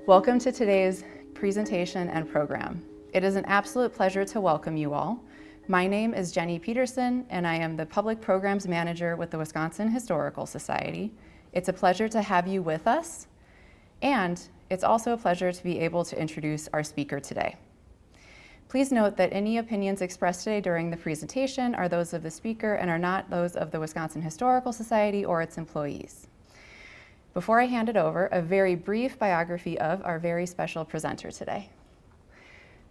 Welcome to today's presentation and program. It is an absolute pleasure to welcome you all. My name is Jenny Peterson, and I am the Public Programs Manager with the Wisconsin Historical Society. It's a pleasure to have you with us, and it's also a pleasure to be able to introduce our speaker today. Please note that any opinions expressed today during the presentation are those of the speaker and are not those of the Wisconsin Historical Society or its employees. Before I hand it over, a very brief biography of our very special presenter today.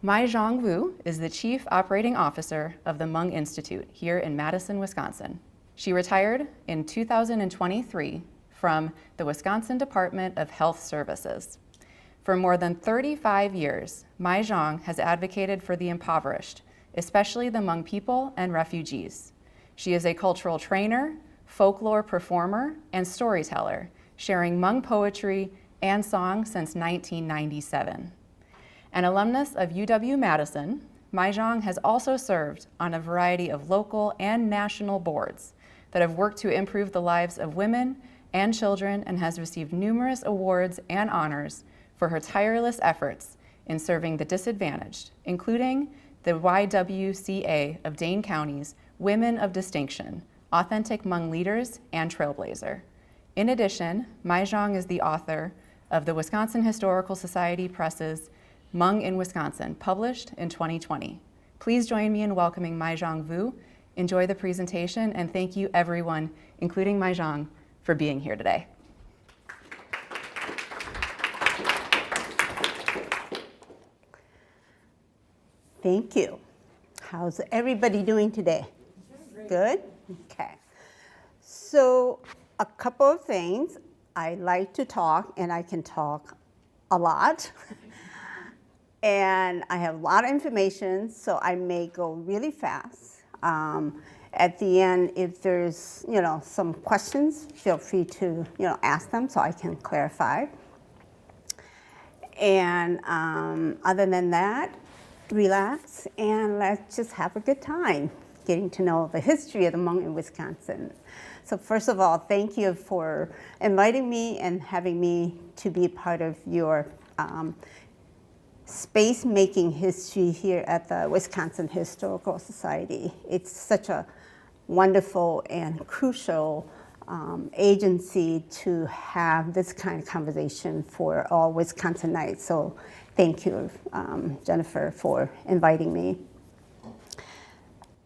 Mai Zhang Wu is the Chief Operating Officer of the Hmong Institute here in Madison, Wisconsin. She retired in 2023 from the Wisconsin Department of Health Services. For more than 35 years, Mai Zhang has advocated for the impoverished, especially the Hmong people and refugees. She is a cultural trainer, folklore performer, and storyteller, sharing Hmong poetry and song since 1997. An alumnus of UW-Madison, Mai Zhang has also served on a variety of local and national boards that have worked to improve the lives of women and children and has received numerous awards and honors for her tireless efforts in serving the disadvantaged, including the YWCA of Dane County's Women of Distinction, Authentic Hmong Leaders, and Trailblazer. In addition, Mai Zhang is the author of the Wisconsin Historical Society Press's Hmong in Wisconsin, published in 2020. Please join me in welcoming Mai Zhang Wu. Enjoy the presentation, and thank you everyone, including Mai Zhang, for being here today. Thank you. How's everybody doing today? Good? Okay. So a couple of things. I like to talk, and I can talk a lot. And I have a lot of information, so I may go really fast. At the end, if there's some questions, feel free to ask them so I can clarify. And other than that, relax and let's just have a good time getting to know the history of the Hmong in Wisconsin. So first of all, thank you for inviting me and having me to be part of your space making history here at the Wisconsin Historical Society. It's such a wonderful and crucial agency to have this kind of conversation for all Wisconsinites. So thank you, Jennifer, for inviting me.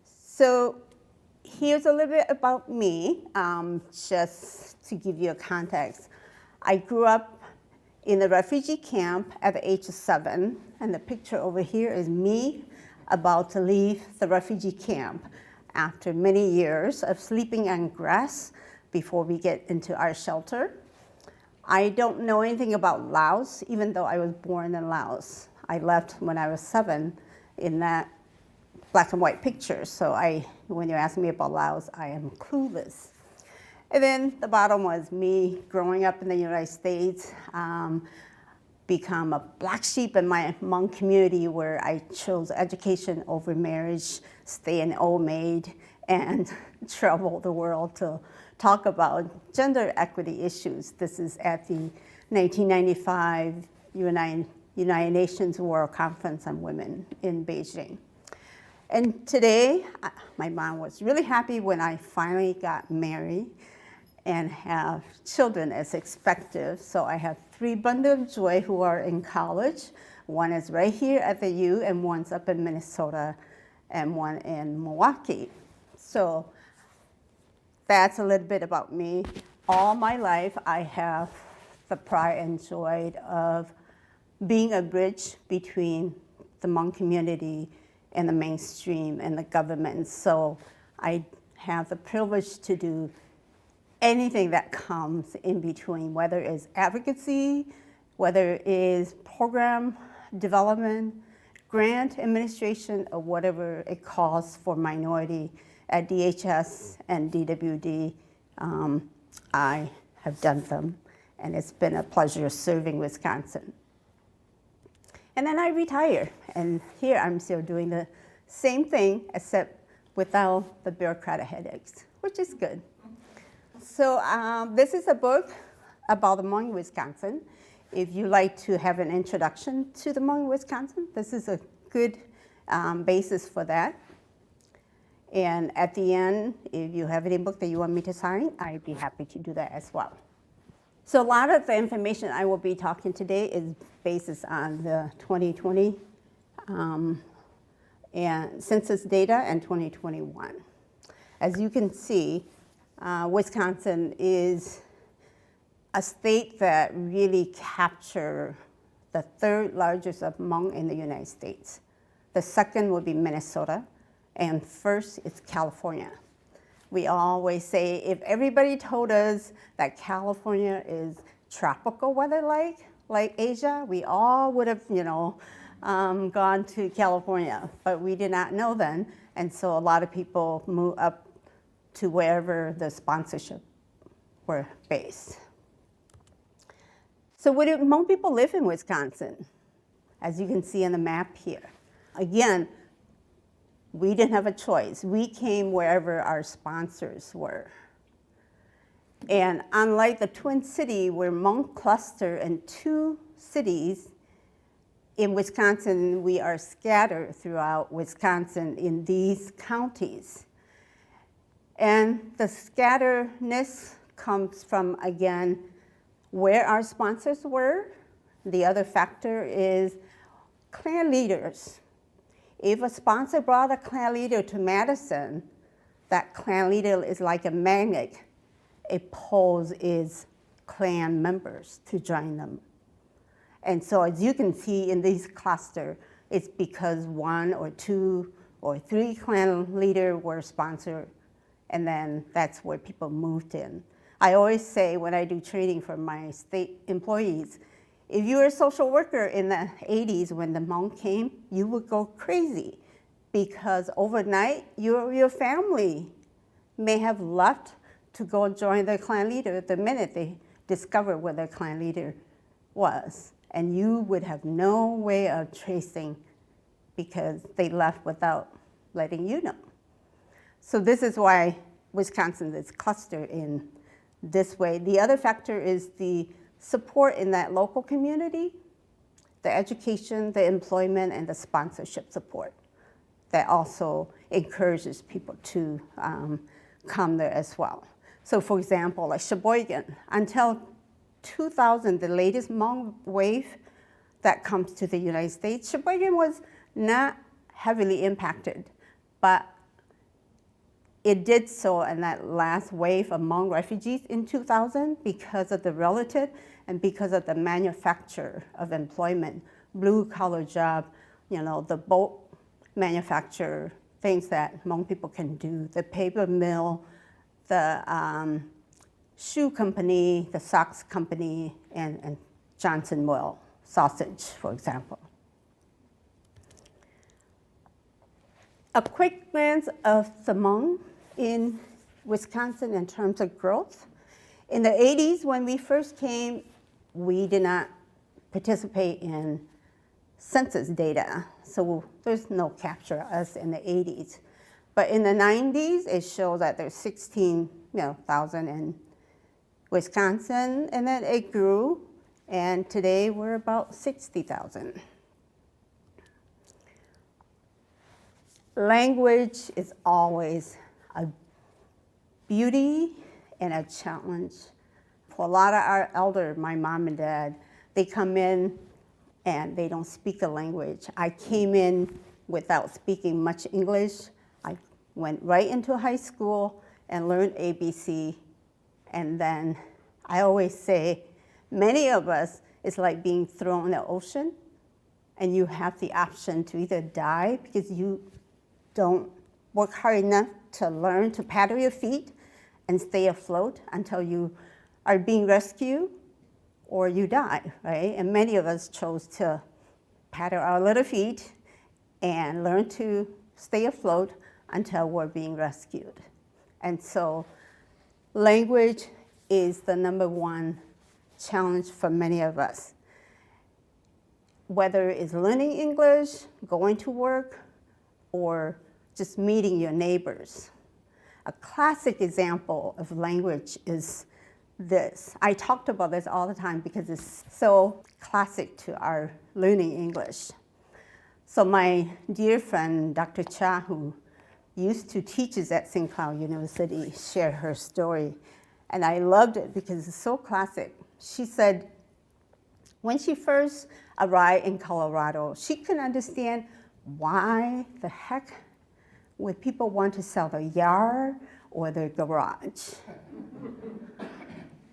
So here's a little bit about me, just to give you a context. I grew up in the refugee camp at the age of 7, and the picture over here is me about to leave the refugee camp after many years of sleeping on grass before we get into our shelter. I don't know anything about Laos, even though I was born in Laos. I left when I was 7 in that black and white picture. So when you ask me about Laos, I am clueless. And then the bottom was me growing up in the United States, become a black sheep in my Hmong community where I chose education over marriage, stay an old maid, and travel the world to talk about gender equity issues. This is at the 1995 United Nations World Conference on Women in Beijing. And today, my mom was really happy when I finally got married and have children as expected. So I have 3 bundles of joy who are in college. One is right here at the U, and one's up in Minnesota, and one in Milwaukee. So that's a little bit about me. All my life, I have the pride and joy of being a bridge between the Hmong community and the mainstream and the government. So I have the privilege to do anything that comes in between, whether it's advocacy, whether it is program development, grant administration, or whatever it calls for minority at DHS and DWD. I have done them, and it's been a pleasure serving Wisconsin. And then I retired, and here I'm still doing the same thing, except without the bureaucratic headaches, which is good. So this is a book about the Hmong, Wisconsin. if you like to have an introduction to the Hmong, Wisconsin, this is a good basis for that. And at the end, if you have any book that you want me to sign, I'd be happy to do that as well. So a lot of the information I will be talking today is based on the 2020 and census data and 2021. As you can see, Wisconsin is a state that really captures the third largest of Hmong in the United States. The second would be Minnesota, and first is California. We always say if everybody told us that California is tropical weather like Asia, we all would have, gone to California, but we did not know then, and so a lot of people moved up to wherever the sponsorship were based. So where do Hmong people live in Wisconsin? As you can see on the map here. Again, we didn't have a choice. We came wherever our sponsors were. And unlike the Twin Cities, where Hmong cluster in 2 cities, in Wisconsin, we are scattered throughout Wisconsin in these counties. And the scatteredness comes from, again, where our sponsors were. The other factor is clan leaders. If a sponsor brought a clan leader to Madison, that clan leader is like a magnet. It pulls its clan members to join them. And so as you can see in this cluster, it's because 1 or 2 or 3 clan leaders were sponsored, and then that's where people moved in. I always say when I do training for my state employees, if you were a social worker in the 80s when the Hmong came, you would go crazy because overnight your family may have left to go join their clan leader the minute they discovered where their clan leader was. And you would have no way of tracing because they left without letting you know. So this is why Wisconsin is clustered in this way. The other factor is the support in that local community, the education, the employment, and the sponsorship support that also encourages people to come there as well. So for example, like Sheboygan, until 2000, the latest Hmong wave that comes to the United States, Sheboygan was not heavily impacted, but it did so in that last wave of Hmong refugees in 2000 because of the relative and because of the manufacture of employment, blue-collar job, the boat manufacturer, things that Hmong people can do, the paper mill, the shoe company, the socks company, and Johnson Well sausage, for example. A quick glance of the Hmong in Wisconsin in terms of growth. In the 80s, when we first came, we did not participate in census data, so there's no capture of us in the 80s. But in the 90s, it showed that there's 16,000 in Wisconsin, and then it grew, and today we're about 60,000. Language is always a beauty and a challenge. For a lot of our elders, my mom and dad, they come in and they don't speak the language. I came in without speaking much English. I went right into high school and learned ABC. And then I always say, many of us, it's like being thrown in the ocean and you have the option to either die because you don't work hard enough to learn to paddle your feet and stay afloat until you are being rescued, or you die, right? And many of us chose to paddle our little feet and learn to stay afloat until we're being rescued. And so language is the #1 challenge for many of us. Whether it's learning English, going to work, or just meeting your neighbors. A classic example of language is this. I talked about this all the time because it's so classic to our learning English. So my dear friend, Dr. Cha, who used to teach us at St. Cloud University, shared her story. And I loved it because it's so classic. She said when she first arrived in Colorado, she couldn't understand why the heck would people want to sell the yard or the garage.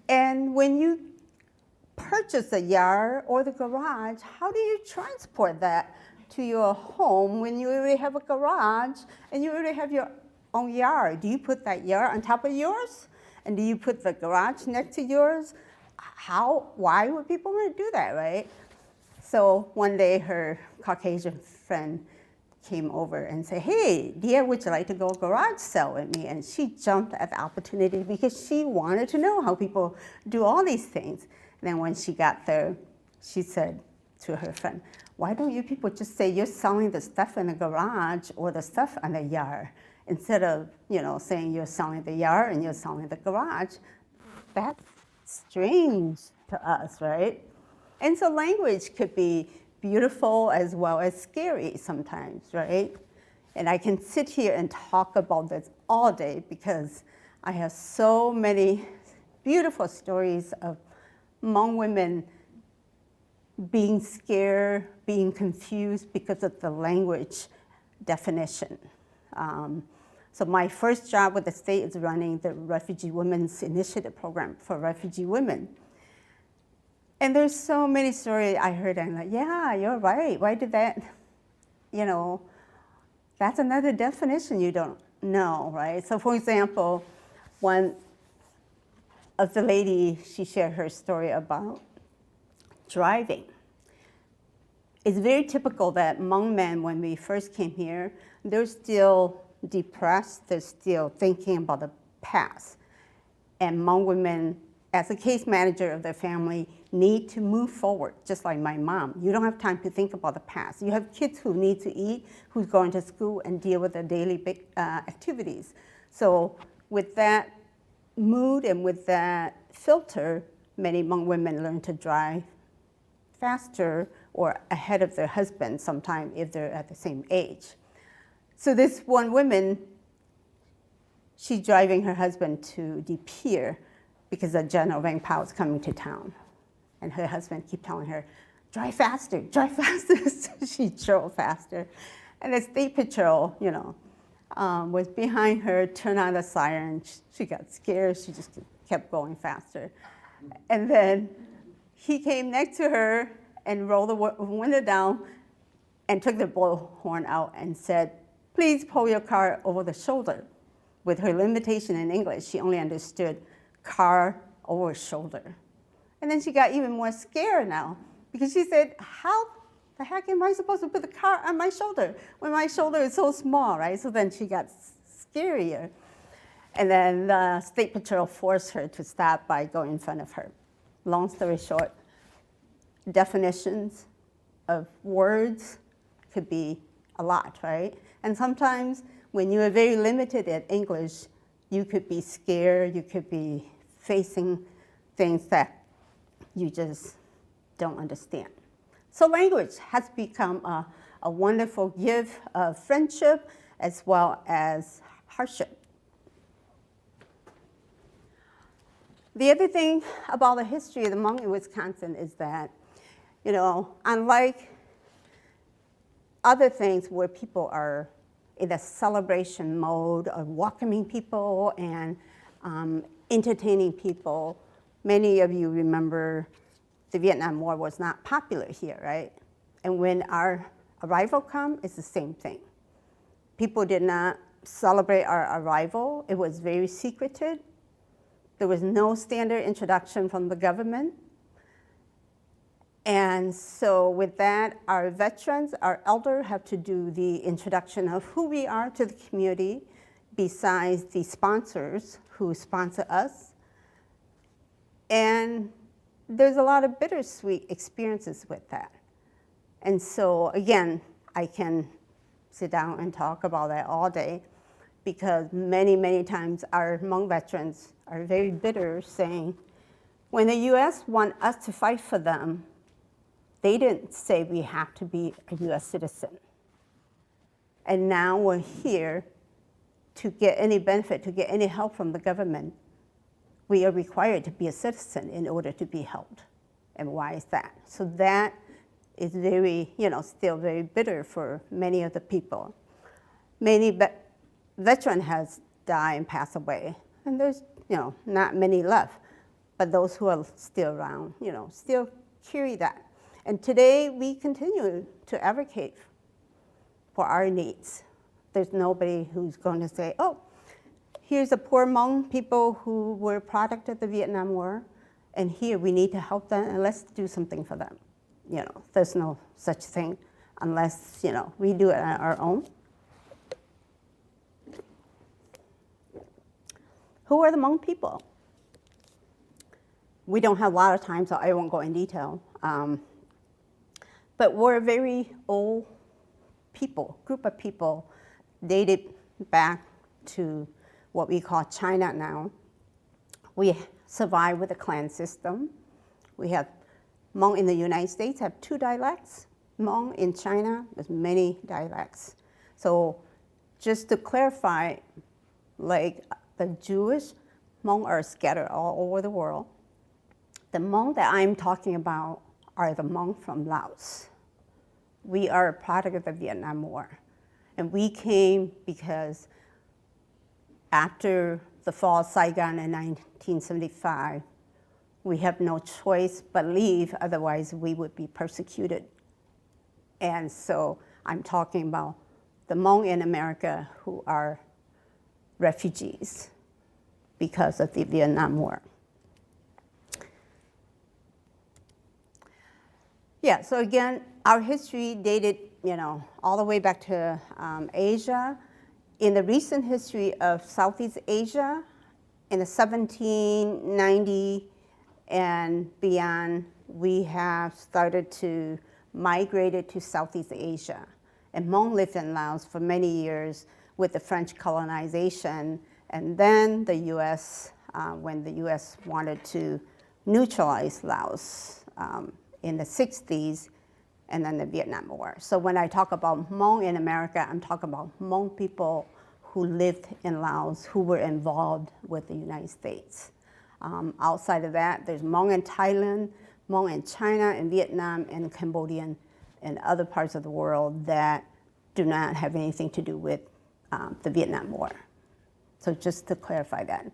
And when you purchase a yard or the garage, how do you transport that to your home when you already have a garage and you already have your own yard? Do you put that yard on top of yours? And do you put the garage next to yours? Why would people want to do that, right? So one day her Caucasian friend came over and said, hey, dear, would you like to go garage sale with me? And she jumped at the opportunity because she wanted to know how people do all these things. And then when she got there, she said to her friend, why don't you people just say you're selling the stuff in the garage or the stuff in the yard instead of, saying you're selling the yard and you're selling the garage? That's strange to us, right? And so language could be beautiful as well as scary sometimes, right? And I can sit here and talk about this all day because I have so many beautiful stories of Hmong women being scared, being confused because of the language definition. So my first job with the state is running the Refugee Women's Initiative Program for refugee women. And there's so many stories I heard, and I'm like, yeah, you're right. Why did that, that's another definition you don't know, right? So for example, one of the lady, she shared her story about driving. It's very typical that Hmong men, when we first came here, they're still depressed, they're still thinking about the past. And Hmong women, as a case manager of their family, need to move forward, just like my mom. You don't have time to think about the past. You have kids who need to eat, who's going to school and deal with their daily activities. So with that mood and with that filter, many Hmong women learn to drive faster or ahead of their husband sometime if they're at the same age. So this one woman, she's driving her husband to the pier because the General Vang Pao is coming to town. And her husband keep telling her, drive faster, drive faster. So she drove faster. And the state patrol, was behind her, turned on the siren. She got scared, she just kept going faster. And then he came next to her and rolled the window down and took the bullhorn out and said, please pull your car over the shoulder. With her limitation in English, she only understood car over shoulder. And then she got even more scared now because she said, how the heck am I supposed to put the car on my shoulder when my shoulder is so small, right? So then she got scarier. And then the state patrol forced her to stop by going in front of her. Long story short, definitions of words could be a lot, right? And sometimes when you are very limited at English, you could be scared, you could be facing things that you just don't understand. So language has become a wonderful gift of friendship as well as hardship. The other thing about the history of the Hmong in Wisconsin is that, unlike other things where people are in a celebration mode of welcoming people and entertaining people, many of you remember the Vietnam War was not popular here, right? And when our arrival come, it's the same thing. People did not celebrate our arrival. It was very secreted. There was no standard introduction from the government. And so with that, our veterans, our elders have to do the introduction of who we are to the community, besides the sponsors who sponsor us. And there's a lot of bittersweet experiences with that. And so again, I can sit down and talk about that all day because many, many times our Hmong veterans are very bitter saying, When the U.S. want us to fight for them, they didn't say we have to be a U.S. citizen. And now we're here to get any benefit, to get any help from the government. We are required to be a citizen in order to be helped. And why is that? So that is very, still very bitter for many of the people. Many veterans has died and passed away, and there's, not many left. But those who are still around, still carry that. And today we continue to advocate for our needs. There's nobody who's going to say, oh, here's the poor Hmong people who were a product of the Vietnam War, and here we need to help them, and let's do something for them. There's no such thing unless, we do it on our own. Who are the Hmong people? We don't have a lot of time, so I won't go in detail. But we're a very old group of people dated back to what we call China now. We survive with a clan system. We have Hmong in the United States have 2 dialects. Hmong in China has many dialects. So just to clarify, like the Jewish Hmong are scattered all over the world. The Hmong that I'm talking about are the Hmong from Laos. We are a product of the Vietnam War. And we came because after the fall of Saigon in 1975, we have no choice but leave, otherwise we would be persecuted. And so I'm talking about the Hmong in America who are refugees because of the Vietnam War. Yeah, so again, our history dated, all the way back to Asia. In the recent history of Southeast Asia, in the 1790 and beyond, we have started to migrate to Southeast Asia. And Hmong lived in Laos for many years with the French colonization. And then the US, when the US wanted to neutralize Laos in the 60s, and then the Vietnam War. So when I talk about Hmong in America, I'm talking about Hmong people who lived in Laos, who were involved with the United States. Outside of that, there's Hmong in Thailand, Hmong in China, and Vietnam, and Cambodia, and other parts of the world that do not have anything to do with the Vietnam War. So just to clarify that.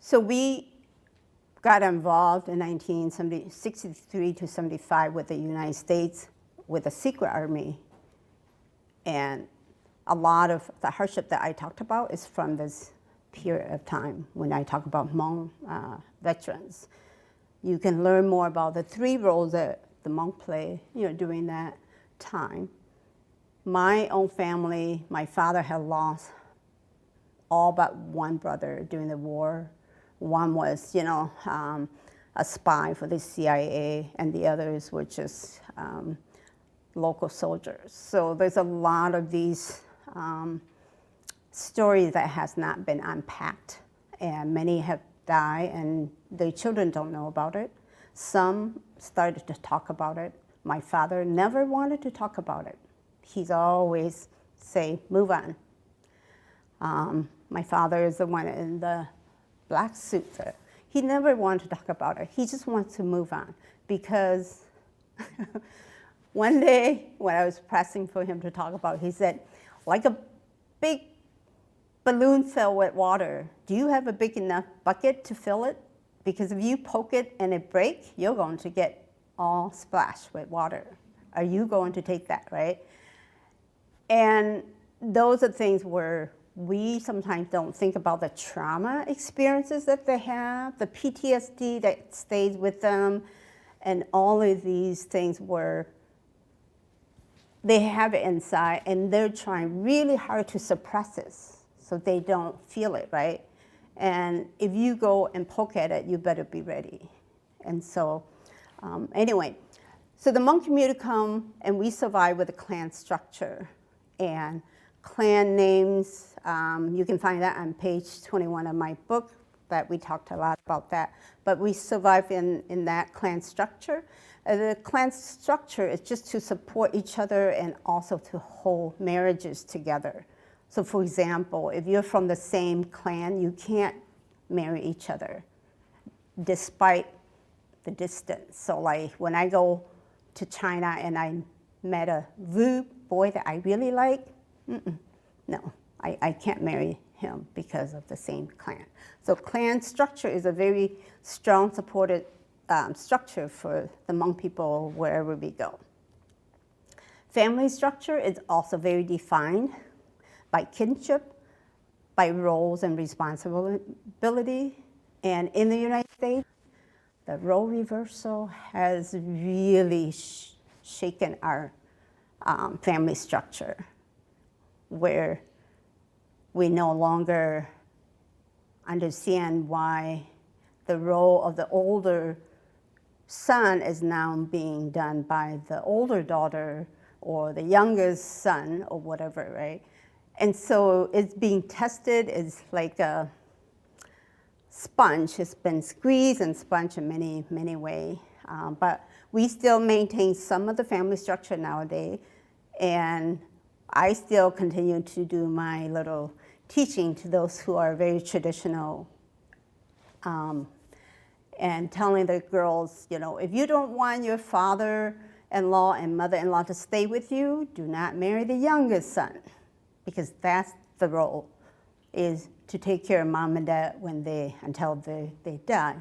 So we got involved in 1963 to 75 with the United States with a secret army. And a lot of the hardship that I talked about is from this period of time when I talk about Hmong veterans. You can learn more about the 3 roles that the Hmong play during that time. My own family, my father had lost all but one brother during the war. One was, a spy for the CIA, and the others were just local soldiers. So there's a lot of these stories that has not been unpacked, and many have died, and their children don't know about it. Some started to talk about it. My father never wanted to talk about it. He's always say, move on. My father is the one in the black suit. He never wanted to talk about it. He just wants to move on because one day when I was pressing for him to talk about it, he said, like a big balloon filled with water, do you have a big enough bucket to fill it? Because if you poke it and it breaks, you're going to get all splashed with water. Are you going to take that, right? And those are things where we sometimes don't think about the trauma experiences that they have, the PTSD that stays with them, and all of these things where they have it inside and they're trying really hard to suppress it so they don't feel it, right? And if you go and poke at it, you better be ready. And so anyway, so the Hmong community come and we survive with a clan structure. And clan names, you can find that on page 21 of my book, that we talked a lot about that. But we survive in that clan structure. The clan structure is just to support each other and also to hold marriages together. So for example, if you're from the same clan, you can't marry each other despite the distance. So like when I go to China and I met a Vu boy that I really like, no, I can't marry him because of the same clan. So clan structure is a very strong supported structure for the Hmong people wherever we go. Family structure is also very defined by kinship, by roles and responsibility. And in the United States, the role reversal has really shaken our family structure, where we no longer understand why the role of the older son is now being done by the older daughter or the youngest son or whatever, right? And so it's being tested. It's like a sponge. It's been squeezed and sponged in many, many ways. But we still maintain some of the family structure nowadays. And I still continue to do my little teaching to those who are very traditional, and telling the girls, you know, if you don't want your father-in-law and mother-in-law to stay with you, do not marry the youngest son, because that's the role, is to take care of mom and dad until they die.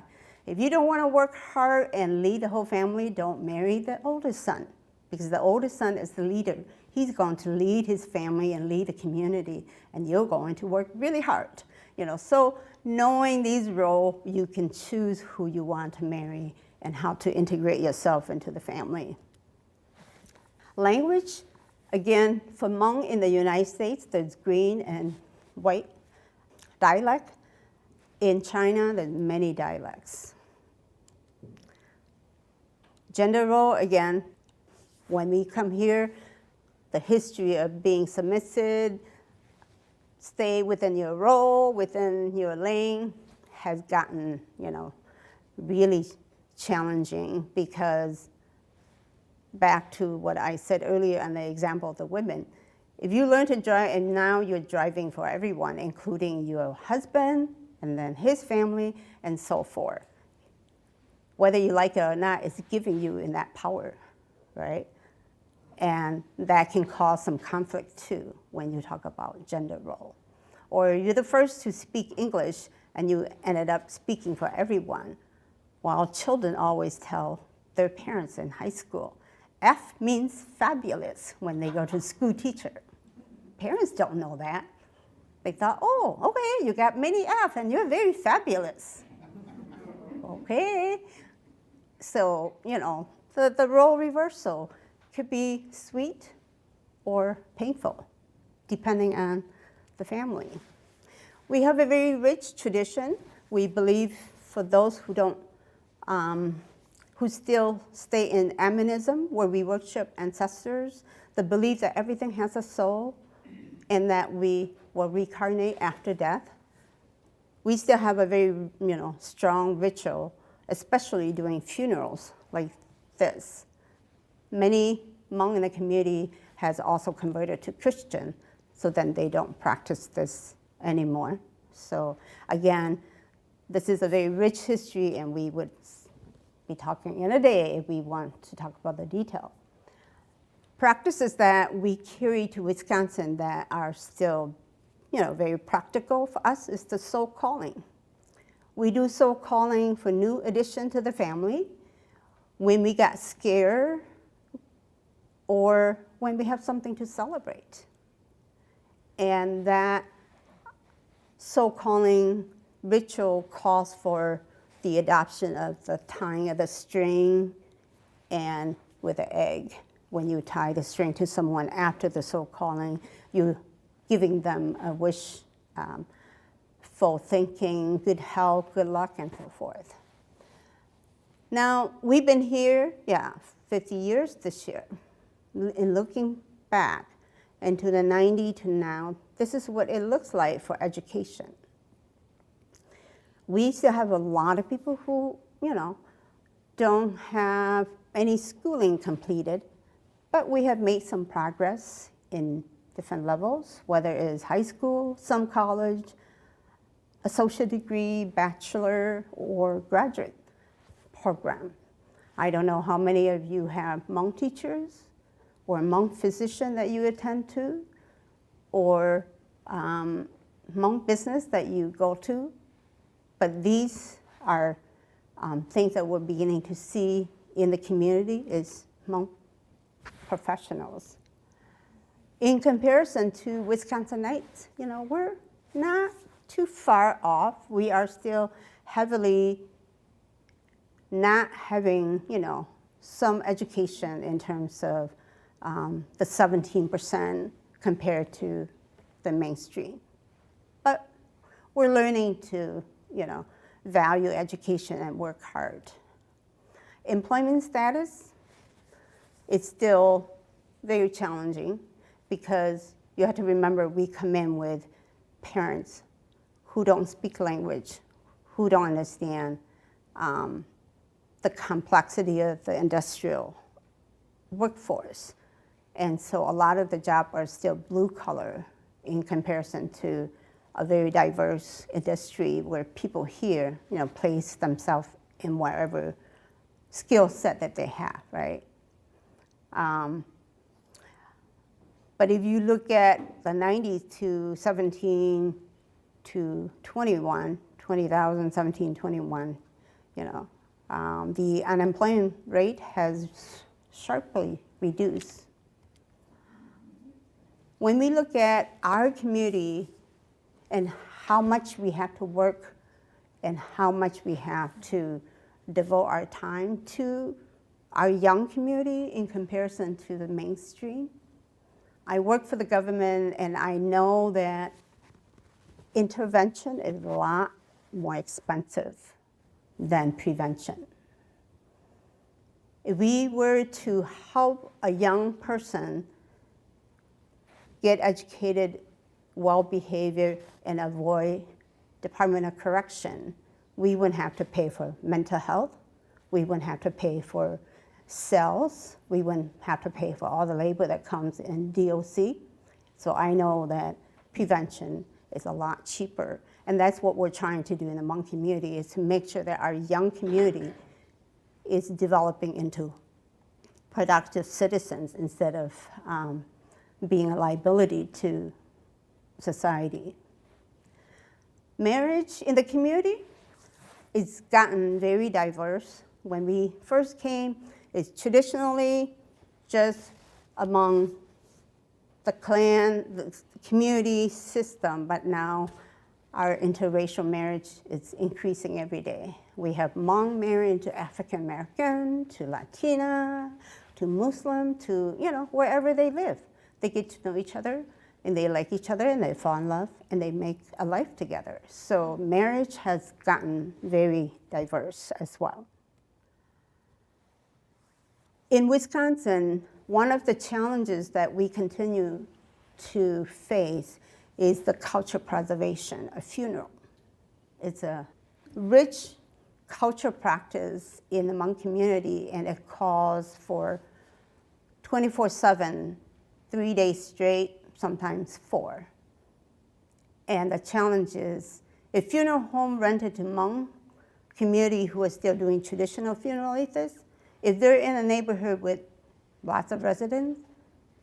If you don't want to work hard and lead the whole family, don't marry the oldest son, because the oldest son is the leader. He's going to lead his family and lead the community, and you're going to work really hard. You know, so knowing these roles, you can choose who you want to marry and how to integrate yourself into the family. Language, again, for Hmong in the United States, there's green and white dialect. In China, there's many dialects. Gender role, again, when we come here, the history of being submissive, stay within your role, within your lane, has gotten, you know, really challenging, because back to what I said earlier on the example of the women, if you learn to drive and now you're driving for everyone, including your husband and then his family and so forth, whether you like it or not, it's giving you in that power, right? And that can cause some conflict too when you talk about gender role. Or you're the first to speak English and you ended up speaking for everyone, while children always tell their parents in high school, F means fabulous when they go to school teacher. Parents don't know that. They thought, oh, okay, you got many F and you're very fabulous. Okay. So, you know, the role reversal could be sweet or painful, depending on the family. We have a very rich tradition. We believe, for those who don't, who still stay in animism, where we worship ancestors, the belief that everything has a soul and that we will reincarnate after death. We still have a very, you know, strong ritual, especially during funerals like this. Many Hmong in the community has also converted to Christian, so then they don't practice this anymore. So again, this is a very rich history, and we would be talking in a day if we want to talk about the detail. Practices that we carry to Wisconsin that are still, you know, very practical for us is the soul calling. We do soul calling for new addition to the family when we got scared or when we have something to celebrate. And that soul calling ritual calls for the adoption of the tying of the string and with an egg. When you tie the string to someone after the soul calling, you're giving them a wish for thinking, good health, good luck, and so forth. Now, we've been here, 50 years this year. In looking back into the 90s to now, this is what it looks like for education. We still have a lot of people who, don't have any schooling completed, but we have made some progress in different levels, whether it is high school, some college, associate degree, bachelor, or graduate program. I don't know how many of you have Hmong teachers or Hmong physician that you attend to, or Hmong business that you go to, but these are things that we're beginning to see in the community is Hmong professionals. In comparison to Wisconsinites, we're not too far off. We are still heavily not having, some education in terms of the 17% compared to the mainstream. But we're learning to, value education and work hard. Employment status is still very challenging because you have to remember we come in with parents who don't speak language, who don't understand the complexity of the industrial workforce. And so a lot of the jobs are still blue collar in comparison to a very diverse industry where people here, place themselves in whatever skill set that they have, right? But if you look at the 90s to 17 to 21, 20,000, 17, 21, the unemployment rate has sharply reduced. When we look at our community and how much we have to work and how much we have to devote our time to our young community in comparison to the mainstream, I work for the government and I know that intervention is a lot more expensive than prevention. If we were to help a young person get educated, well-behaved, and avoid Department of Correction, we wouldn't have to pay for mental health, we wouldn't have to pay for cells, we wouldn't have to pay for all the labor that comes in DOC. So I know that prevention is a lot cheaper. And that's what we're trying to do in the Hmong community, is to make sure that our young community is developing into productive citizens instead of being a liability to society. Marriage in the community it's gotten very diverse. When we first came, it's traditionally just among the clan, the community system, but now our interracial marriage is increasing every day. We have Hmong married to African American, to Latina, to Muslim, to wherever they live. They get to know each other, and they like each other, and they fall in love, and they make a life together. So marriage has gotten very diverse as well. In Wisconsin, one of the challenges that we continue to face is the culture preservation of funeral. It's a rich culture practice in the Hmong community, and it calls for 24/7, 3 days straight, sometimes 4. And the challenge is, if funeral home rented to Hmong community who are still doing traditional funeral ethics, if they're in a neighborhood with lots of residents,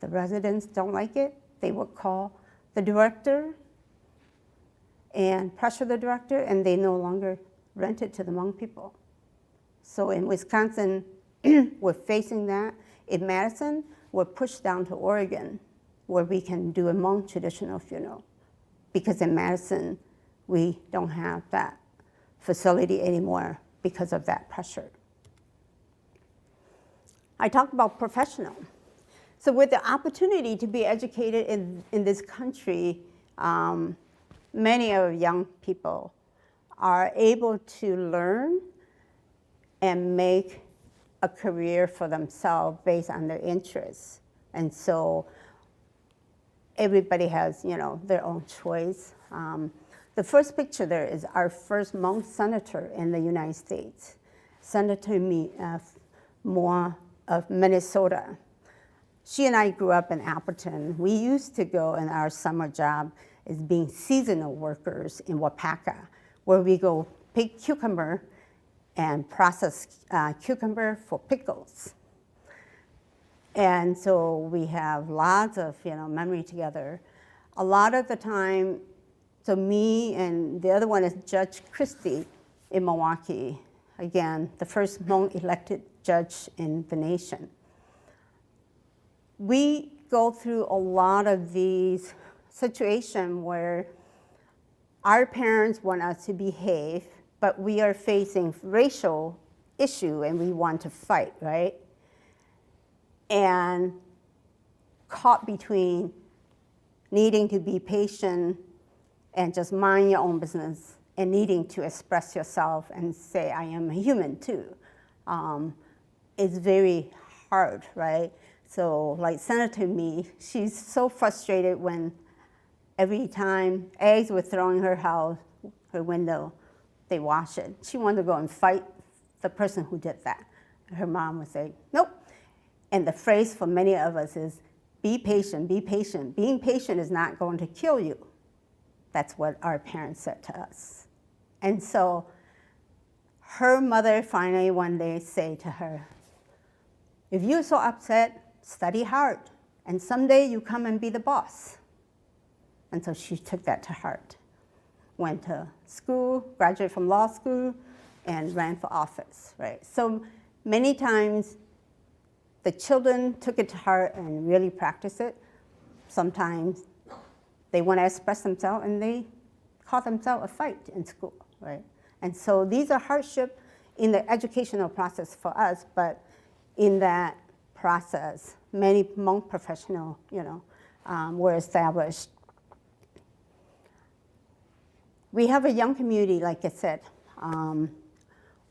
the residents don't like it, they will call the director and pressure the director, and they no longer rent it to the Hmong people. So in Wisconsin, we're facing that. In Madison, we're pushed down to Oregon, where we can do a Hmong traditional funeral. Because in Madison, we don't have that facility anymore because of that pressure. I talked about professional. So with the opportunity to be educated in this country, many of young people are able to learn and make a career for themselves based on their interests. And so everybody has, their own choice. The first picture there is our first Hmong senator in the United States, Senator Moore of Minnesota. She and I grew up in Appleton. We used to go, and our summer job is being seasonal workers in Wapaka, where we go pick cucumber and process cucumber for pickles. And so we have lots of memory together. A lot of the time, so me and the other one is Judge Christie in Milwaukee. Again, the first Hmong elected judge in the nation. We go through a lot of these situations where our parents want us to behave, but we are facing racial issue and we want to fight, right? And caught between needing to be patient and just mind your own business and needing to express yourself and say, I am a human too. It's very hard, right? So like Senator Me, she's so frustrated when every time eggs were thrown in her house, her window, they wash it. She wanted to go and fight the person who did that. Her mom would say, nope. And the phrase for many of us is, be patient, be patient. Being patient is not going to kill you. That's what our parents said to us. And so her mother finally one day said to her, if you're so upset, study hard, and someday you come and be the boss. And so she took that to heart, went to school, graduated from law school, and ran for office, right? So many times the children took it to heart and really practiced it. Sometimes they want to express themselves and they call themselves a fight in school, right? And so these are hardships in the educational process for us, but in that process, many Hmong professionals, were established. We have a young community, like I said.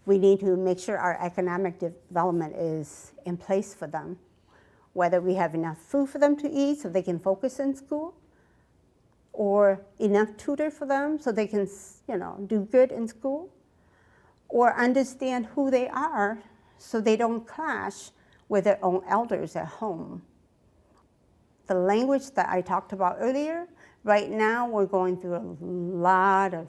We need to make sure our economic development is in place for them, whether we have enough food for them to eat so they can focus in school, or enough tutor for them so they can, do good in school, or understand who they are so they don't clash with their own elders at home. The language that I talked about earlier, right now we're going through a lot of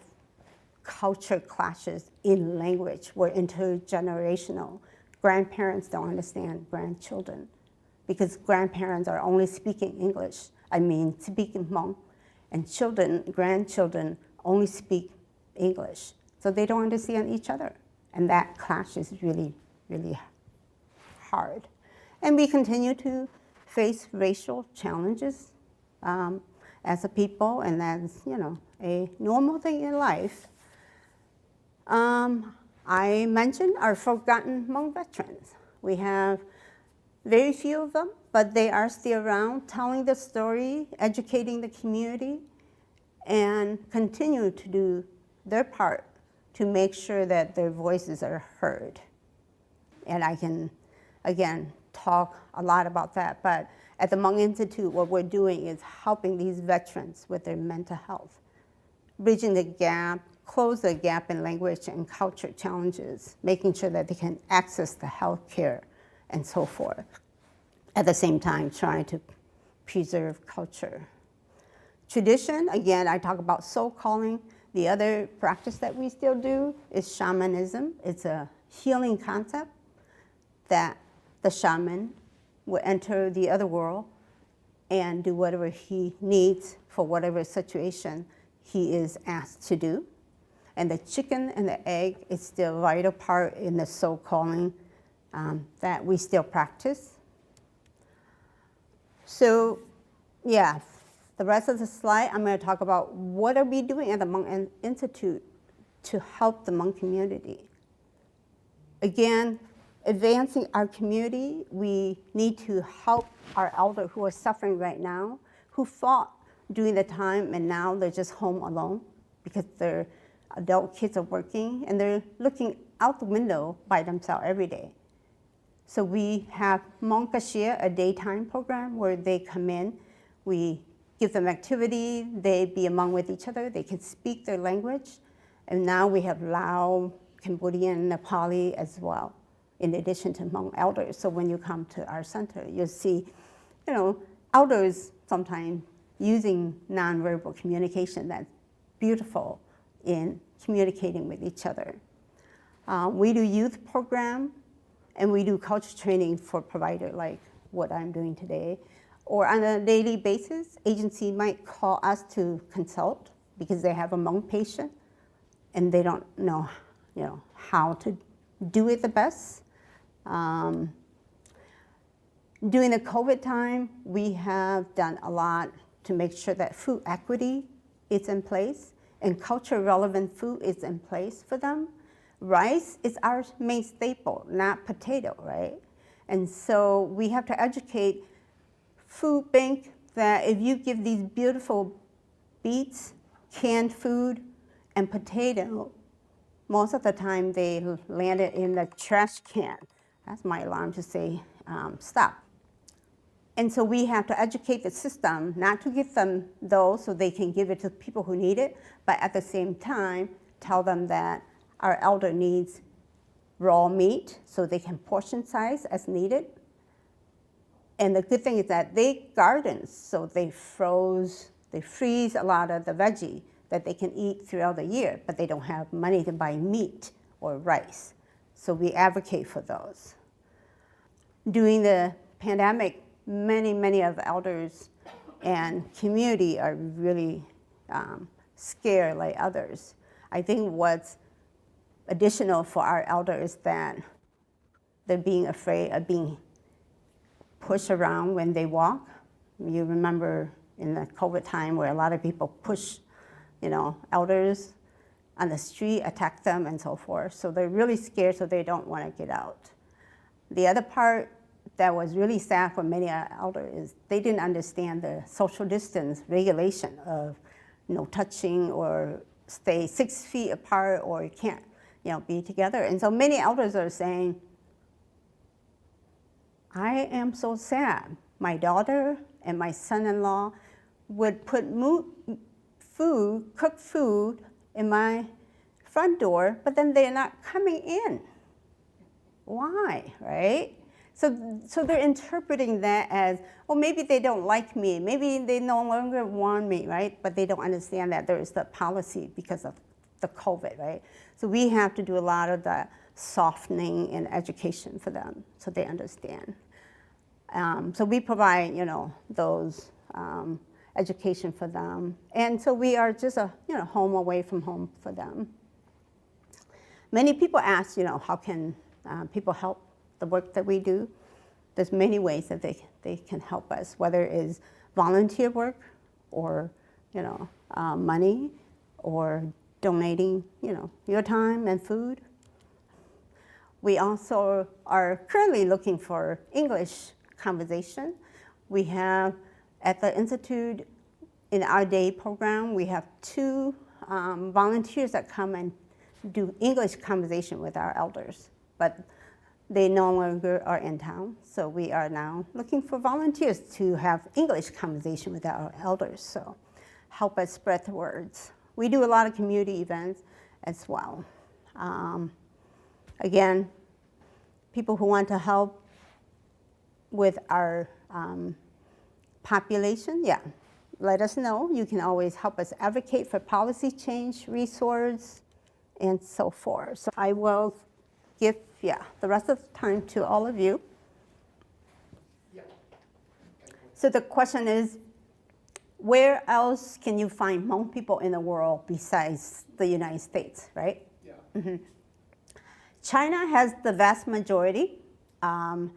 culture clashes in language. We're intergenerational. Grandparents don't understand grandchildren because grandparents are only speaking English. Speaking Hmong, and grandchildren only speak English. So they don't understand each other. And that clash is really, really hard. And we continue to face racial challenges as a people, and that's, a normal thing in life. I mentioned our forgotten Hmong veterans. We have very few of them, but they are still around telling the story, educating the community, and continue to do their part to make sure that their voices are heard. And I can, again, talk a lot about that, but at the Hmong Institute, what we're doing is helping these veterans with their mental health, bridging the gap, close the gap in language and culture challenges, making sure that they can access the health care and so forth. At the same time, trying to preserve culture. Tradition, again, I talk about soul calling. The other practice that we still do is shamanism. It's a healing concept that the shaman will enter the other world and do whatever he needs for whatever situation he is asked to do. And the chicken and the egg is still a vital part in the soul calling that we still practice. So, yeah, the rest of the slide, I'm going to talk about what are we doing at the Hmong Institute to help the Hmong community. Again, advancing our community, we need to help our elders who are suffering right now, who fought during the time and now they're just home alone because their adult kids are working and they're looking out the window by themselves every day. So we have Hmong Kashia, a daytime program where they come in. We give them activity, they be among with each other, they can speak their language. And now we have Lao, Cambodian, Nepali as well, in addition to Hmong elders. So when you come to our center, you'll see, elders sometimes using nonverbal communication that's beautiful in communicating with each other. We do youth program, and we do culture training for provider like what I'm doing today. Or on a daily basis, agency might call us to consult because they have a Hmong patient and they don't know, how to do it the best. During the COVID time, we have done a lot to make sure that food equity is in place and culture relevant food is in place for them. Rice is our main staple, not potato, right? And so we have to educate food bank that if you give these beautiful beets, canned food, and potato, most of the time they land it in the trash can. That's my alarm to say, stop. And so we have to educate the system not to give them those so they can give it to people who need it, but at the same time, tell them that our elder needs raw meat so they can portion size as needed. And the good thing is that they garden, so they freeze a lot of the veggie that they can eat throughout the year, but they don't have money to buy meat or rice. So we advocate for those. During the pandemic, many of the elders and community are really scared like others. I think what's additional for our elders is that they're being afraid of being pushed around when they walk. You remember in the COVID time where a lot of people push, elders on the street, attack them and so forth. So they're really scared, so they don't want to get out. The other part that was really sad for many elders is they didn't understand the social distance regulation of no touching or stay 6 feet apart or you can't, be together. And so many elders are saying, I am so sad. My daughter and my son-in-law would put cooked food in my front door, but then they're not coming in. Why, right? So they're interpreting that as, maybe they don't like me, maybe they no longer want me, right? But they don't understand that there is the policy because of the COVID, right? So we have to do a lot of the softening and education for them so they understand. So we provide, those education for them. And so we are just a, home away from home for them. Many people ask, how can people help the work that we do? There's many ways that they can help us, whether it is volunteer work or, money or donating, your time and food. We also are currently looking for English conversation. We have at the Institute in our day program, we have 2 volunteers that come and do English conversation with our elders, but they no longer are in town. So we are now looking for volunteers to have English conversation with our elders. So help us spread the words. We do a lot of community events as well. Again, people who want to help with our population, let us know. You can always help us advocate for policy change, resource, and so forth. So I will give the rest of the time to all of you. So the question is, where else can you find Hmong people in the world besides the United States, right? China has the vast majority, and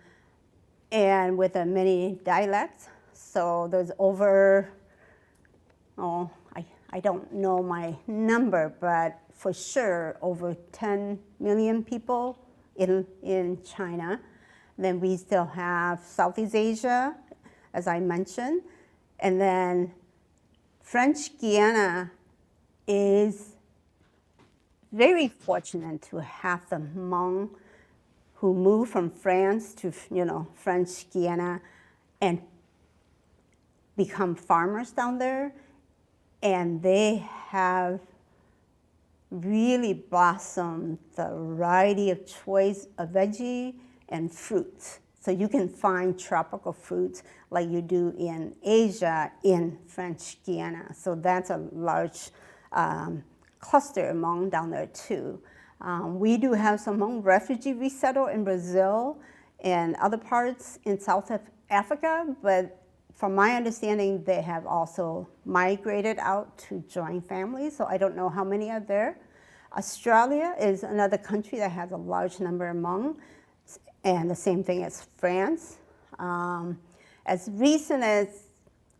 with many dialects. So there's over, I don't know my number, but for sure over 10 million people in China. Then we still have Southeast Asia, as I mentioned. And then French Guiana is very fortunate to have the Hmong who moved from France to, French Guiana and become farmers down there, and they have really blossomed the variety of choice of veggie and fruits. So you can find tropical fruits like you do in Asia in French Guiana. So that's a large cluster Hmong down there too. We do have some Hmong refugee resettled in Brazil and other parts in South Africa, but from my understanding, they have also migrated out to join families, so I don't know how many are there. Australia is another country that has a large number of Hmong, and the same thing as France. As recent as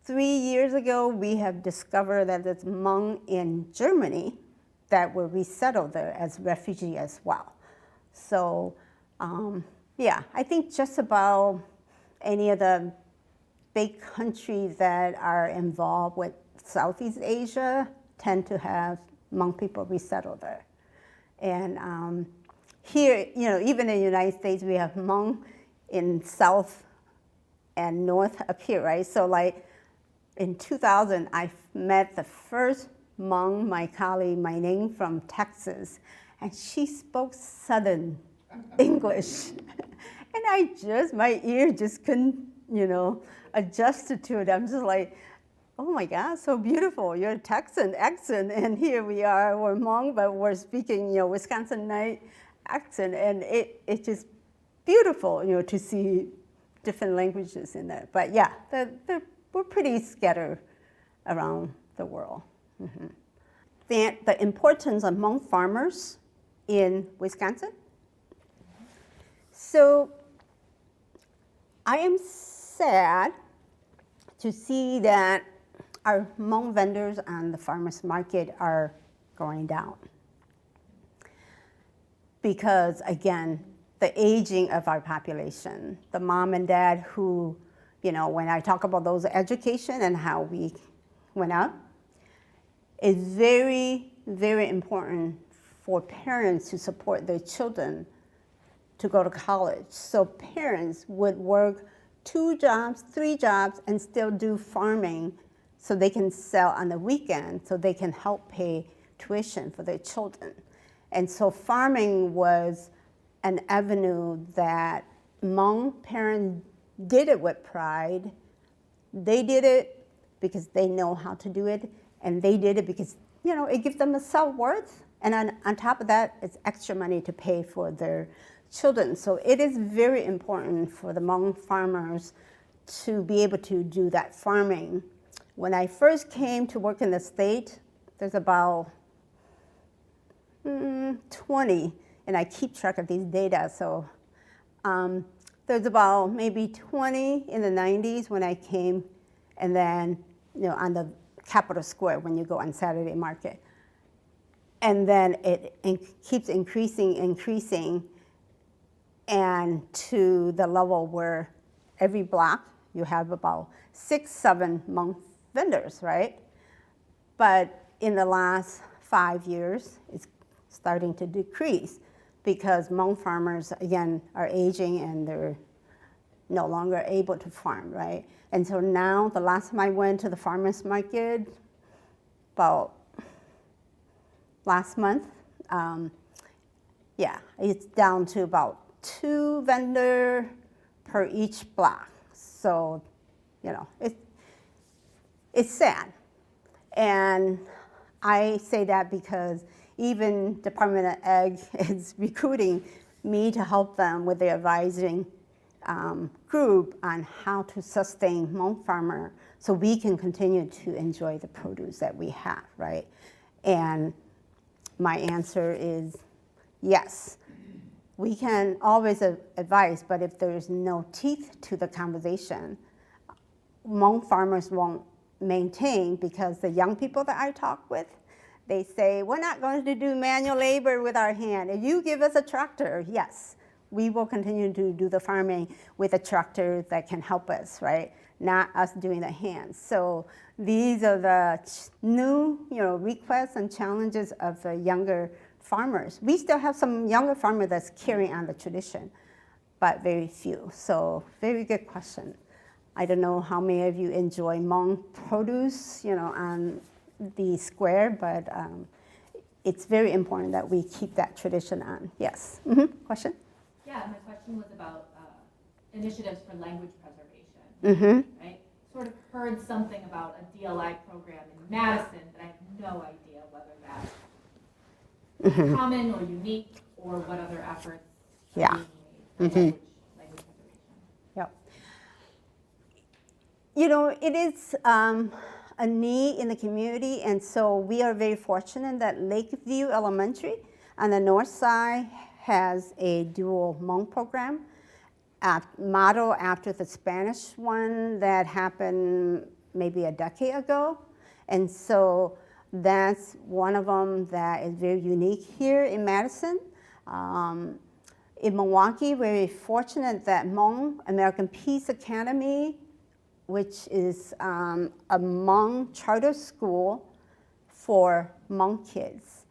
3 years ago, we have discovered that there's Hmong in Germany that were resettled there as refugees as well. So yeah, I think just about any of the big countries that are involved with Southeast Asia tend to have Hmong people resettled there. And here, even in the United States, we have Hmong in South and North up here, right? So like in 2000, I met the first Hmong, my colleague, my name from Texas, and she spoke Southern English. And my ear just couldn't, adjusted to it. I'm just like, oh my God, so beautiful. You're a Texan accent, and here we are, we're Hmong, but we're speaking, Wisconsinite accent, and it's just beautiful, to see different languages in there. But yeah, we're pretty scattered around the world. Mm-hmm. The importance of Hmong farmers in Wisconsin. So I am sad to see that our Hmong vendors on the farmers market are going down. Because again, the aging of our population, the mom and dad who, when I talk about those education and how we went up, it's very, very important for parents to support their children to go to college. So parents would work 2 jobs, 3 jobs, and still do farming so they can sell on the weekend, so they can help pay tuition for their children. And so farming was an avenue that Hmong parents did it with pride. They did it because they know how to do it, and they did it because, it gives them a self-worth. And on top of that, it's extra money to pay for their children. So it is very important for the Hmong farmers to be able to do that farming. When I first came to work in the state, there's about 20, and I keep track of these data. So there's about maybe 20 in the 90s when I came, and then on the Capitol Square when you go on Saturday market. And then it keeps increasing, and to the level where every block you have about 6, 7 Hmong vendors, right? But in the last 5 years, it's starting to decrease because Hmong farmers, again, are aging and they're no longer able to farm, right? And so now, the last time I went to the farmers market, about last month, it's down to about 2 vendors per each block. So, it's sad. And I say that because even Department of Ag is recruiting me to help them with their advising group on how to sustain Hmong farmer so we can continue to enjoy the produce that we have, right? And my answer is yes. We can always advise, but if there's no teeth to the conversation, Hmong farmers won't maintain, because the young people that I talk with, they say, we're not going to do manual labor with our hand. If you give us a tractor, yes, we will continue to do the farming with a tractor that can help us, right? Not us doing the hands. So these are the new, requests and challenges of the younger farmers. We still have some younger farmers that's carrying on the tradition, but very few. So very good question. I don't know how many of you enjoy Hmong produce, on the square, but it's very important that we keep that tradition on. Yes. Question? Yeah, my question was about initiatives for language preservation. Right? Sort of heard something about a DLI program in Madison, but I have no idea whether that's common or unique or what other efforts are being made for language preservation. Yep. It is a need in the community, and so we are very fortunate that Lakeview Elementary on the north side has a dual Hmong program, modeled after the Spanish one that happened maybe a decade ago. And so that's one of them that is very unique here in Madison. In Milwaukee, we're very fortunate that Hmong American Peace Academy, which is a Hmong charter school for Hmong kids.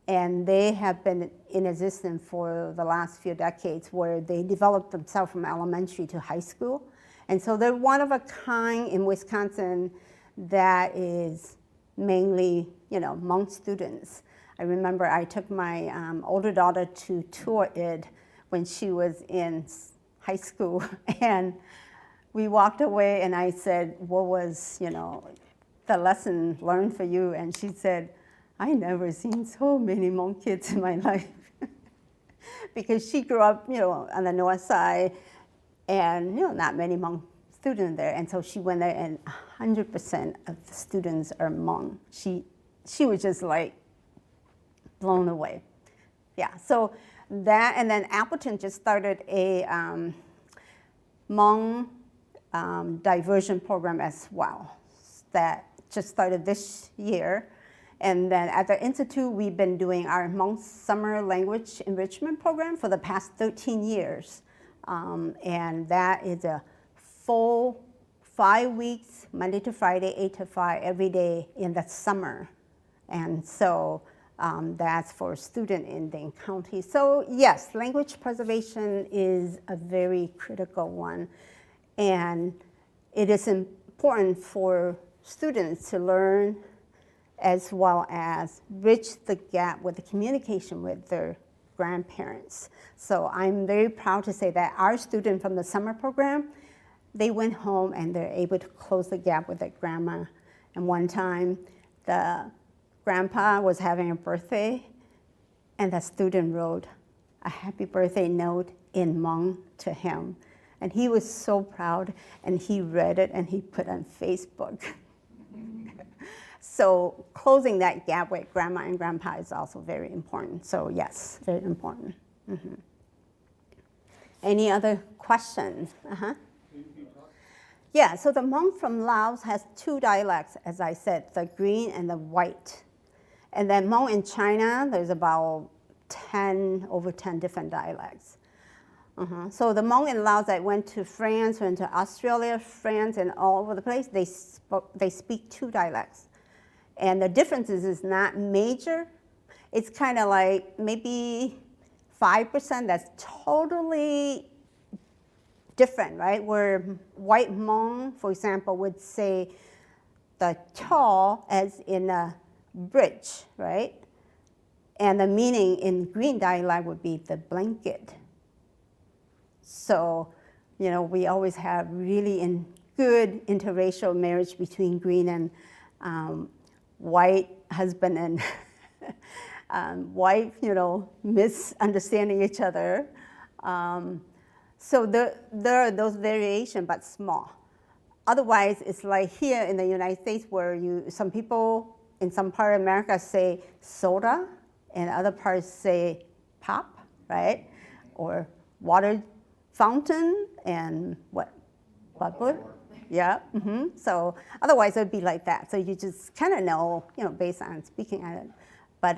And they have been in existence for the last few decades, where they developed themselves from elementary to high school. And so they're one of a kind in Wisconsin that is mainly, Hmong students. I remember I took my older daughter to tour it when she was in high school, and we walked away and I said, what was, the lesson learned for you? And she said, I never seen so many Hmong kids in my life. Because she grew up, on the north side, and, not many Hmong students there. And so she went there, and 100% of the students are Hmong. She was just like blown away. Yeah, so that, and then Appleton just started a Hmong diversion program as well, that just started this year. And then at the Institute, we've been doing our Hmong Summer Language Enrichment Program for the past 13 years. And that is a full 5 weeks, Monday to Friday, 8 to 5, every day in the summer. And so that's for students in Dane County. So yes, language preservation is a very critical one. And it is important for students to learn, as well as bridge the gap with the communication with their grandparents. So I'm very proud to say that our students from the summer program, they went home and they're able to close the gap with their grandma. And one time, the grandpa was having a birthday, and the student wrote a happy birthday note in Hmong to him. And he was so proud, and he read it and he put on Facebook. So closing that gap with grandma and grandpa is also very important. So yes, very important. Any other questions? Yeah, so the Hmong from Laos has 2 dialects, as I said, the green and the white. And then Hmong in China, there's about over 10 different dialects. So the Hmong in Laos that went to France, went to Australia, France, and all over the place, they speak 2 dialects. And the differences is not major. It's kind of like maybe 5% that's totally different, right? Where white Hmong, for example, would say the chaw as in a bridge, right? And the meaning in green dialect would be the blanket. So, we always have really good interracial marriage between green and white husband and wife, misunderstanding each other. So there are those variations, but small. Otherwise, it's like here in the United States where some people in some part of America say soda, and other parts say pop, right? Or water fountain and what? Bubble? Yeah. So otherwise, it would be like that. So you just kind of know, based on speaking at it. But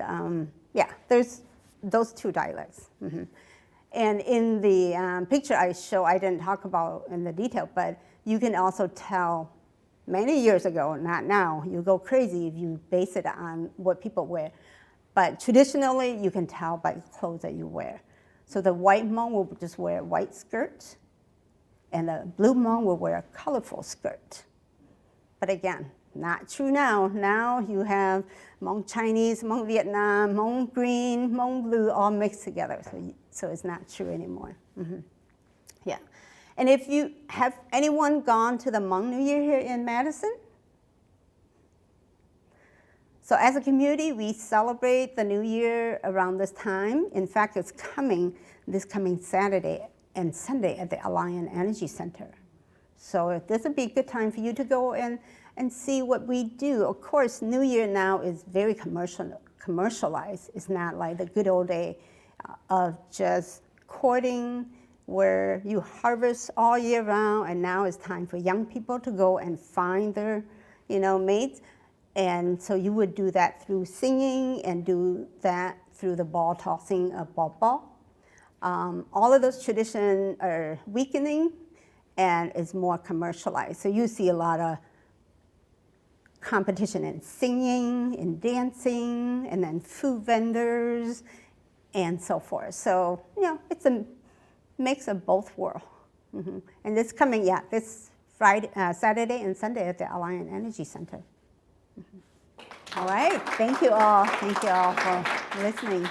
yeah, there's those 2 dialects. And in the picture I show, I didn't talk about in the detail, but you can also tell many years ago, not now, you go crazy if you base it on what people wear. But traditionally, you can tell by the clothes that you wear. So the white Hmong will just wear a white skirt, and the blue Hmong will wear a colorful skirt. But again, not true now. Now you have Hmong Chinese, Hmong Vietnam, Hmong green, Hmong blue all mixed together. So it's not true anymore. Yeah. And if you have anyone gone to the Hmong New Year here in Madison? So as a community, we celebrate the New Year around this time. In fact, it's coming this coming Saturday and Sunday at the Alliant Energy Center. So this would be a good time for you to go and see what we do. Of course, New Year now is very commercialized. It's not like the good old day of just courting where you harvest all year round, and now it's time for young people to go and find their, mates. And so you would do that through singing and do that through the ball tossing of ball. All of those traditions are weakening and is more commercialized. So you see a lot of competition in singing, in dancing, and then food vendors, and so forth. So, it's a mix of both worlds. And this coming, this Friday, Saturday and Sunday at the Alliant Energy Center. All right, thank you all. Thank you all for listening.